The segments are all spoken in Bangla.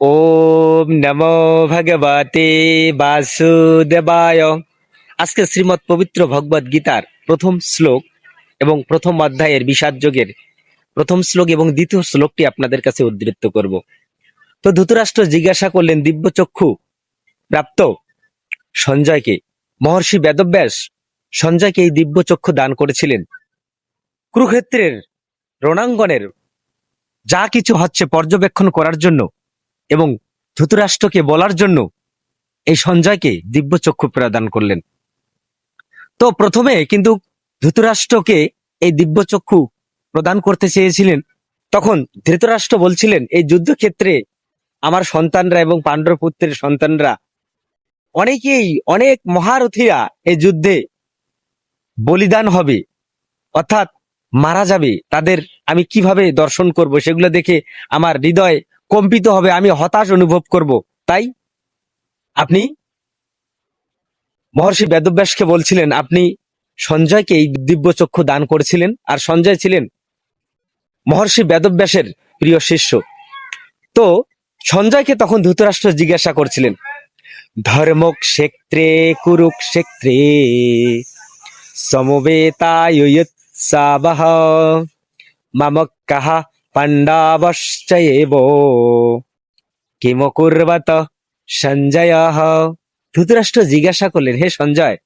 ওম নমো ভগবতে বাসুদেবায়। আজকে শ্রীমৎ পবিত্র ভগবদ গীতার প্রথম শ্লোক এবং প্রথম অধ্যায়ের বিষাদ যোগের প্রথম শ্লোক এবং দ্বিতীয় শ্লোকটি আপনাদের কাছে উদ্ধৃত করব। তো ধৃতরাষ্ট্র জিজ্ঞাসা করলেন দিব্যচক্ষু প্রাপ্ত সঞ্জয়কে। মহর্ষি বেদব্যাস সঞ্জয়কে এই দিব্যচক্ষু দান করেছিলেন কুরুক্ষেত্রের রণাঙ্গনের যা কিছু হচ্ছে পর্যবেক্ষণ করার জন্য এবং ধৃতরাষ্ট্রকে বলার জন্য এই সঞ্জয়কে দিব্যচক্ষু প্রদান করলেন। তো প্রথমে কিন্তু ধৃতরাষ্ট্রকে এই দিব্যচক্ষু প্রদান করতে চেয়েছিলেন, তখন ধৃতরাষ্ট্র বলছিলেন এই যুদ্ধক্ষেত্রে আমার সন্তানরা এবং পাণ্ডব পুত্রের সন্তানরা অনেকেই অনেক মহারথীরা এই যুদ্ধে বলিদান হবে, অর্থাৎ মারা যাবে, তাদের আমি কিভাবে দর্শন করব সেগুলো দেখে আমার হৃদয় কম্পিত হবে, আমি হতাশ অনুভব করব। তাই আপনি মহর্ষি বেদব্যাসকে বলছিলেন আপনি সঞ্জয়কে এই দিব্যচক্ষু দান করেছিলেন, আর সঞ্জয় ছিলেন মহর্ষি বেদব্যাসের প্রিয় শিষ্য। তো সঞ্জয়কে তখন ধৃতরাষ্ট্র জিজ্ঞাসা করছিলেন ধর্মক্ষেত্রে কুরুক্ষেত্রে সমবেতায়ুৎসাবহ মম কহ পাণ্ডবশ্চৈব কিম কুর্বত সঞ্জয়। ধৃতরাষ্ট্র জিজ্ঞাসা করলেন হে সঞ্জয়,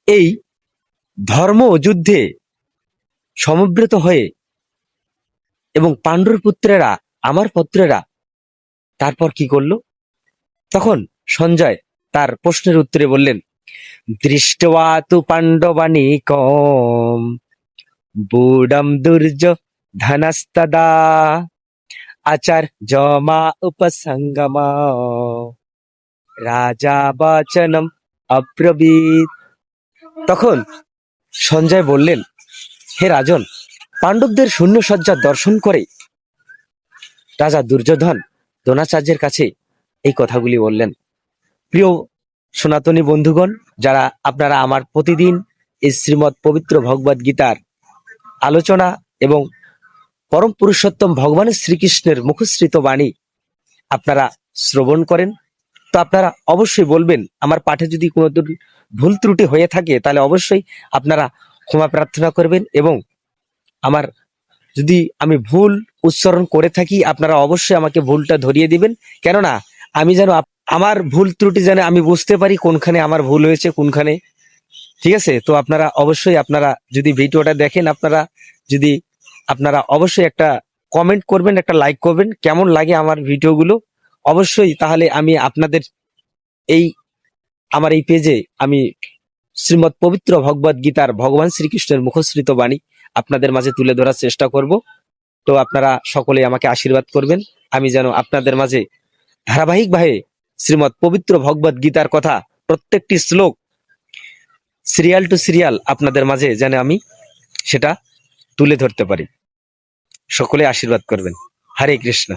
এই ধর্ম যুদ্ধে সমবেত হয়ে এবং পাণ্ডুর পুত্রেরা আমার পুত্রেরা তারপর কি করলো? তখন সঞ্জয় তার প্রশ্নের উত্তরে বললেন দৃষ্ট্বা তু পাণ্ডবানীকম বুডম দুর্য ধনস্তদা আচার্যমা উপসঙ্গমা রাজা বচনম অব্রবীত। তখন সঞ্জয় বললেন হে রাজন, পাণ্ডবদের শূন্যসজ্জা দর্শন করে রাজা দুর্যোধন দ্রোণাচার্যের কাছে এই কথাগুলি বললেন। প্রিয় সনাতনী বন্ধুগণ, যারা আপনারা আমার প্রতিদিন এই শ্রীমৎ পবিত্র ভগবদ গীতার আলোচনা এবং পরম পুরুষোত্তম ভগবানের শ্রীকৃষ্ণের মুখশ্রিত বাণী আপনারা শ্রবণ করেন, তো আপনারা অবশ্যই বলবেন আমার পাঠে যদি কোনো ভুল ত্রুটি হয়ে থাকে তাহলে অবশ্যই আপনারা ক্ষমা প্রার্থনা করবেন, এবং আমার যদি আমি ভুল উচ্চারণ করে থাকি আপনারা অবশ্যই আমাকে ভুলটা ধরিয়ে দিবেন, কেননা আমি যেন আমার ভুল ত্রুটি যেন আমি বুঝতে পারি কোনখানে আমার ভুল হয়েছে কোনখানে। ঠিক আছে, তো আপনারা অবশ্যই আপনারা যদি ভিডিওটা দেখেন আপনারা অবশ্যই একটা কমেন্ট করবেন, একটা লাইক করবেন কেমন লাগে আমার ভিডিওগুলো অবশ্যই, তাহলে আমি আপনাদের এই আমার এই পেজে আমি শ্রীমৎ পবিত্র ভগবদ গীতার ভগবান শ্রীকৃষ্ণের মুখশ্রিত বাণী আপনাদের মাঝে তুলে ধরার চেষ্টা করব। তো আপনারা সকলে আমাকে আশীর্বাদ করবেন, আমি যেন আপনাদের মাঝে ধারাবাহিকভাবে শ্রীমৎ পবিত্র ভগবদ গীতার কথা প্রত্যেকটি শ্লোক সিরিয়াল টু সিরিয়াল আপনাদের মাঝে যেন আমি সেটা তুলে ধরতে পারি। সকলে আশীর্বাদ করবেন। হরে কৃষ্ণ।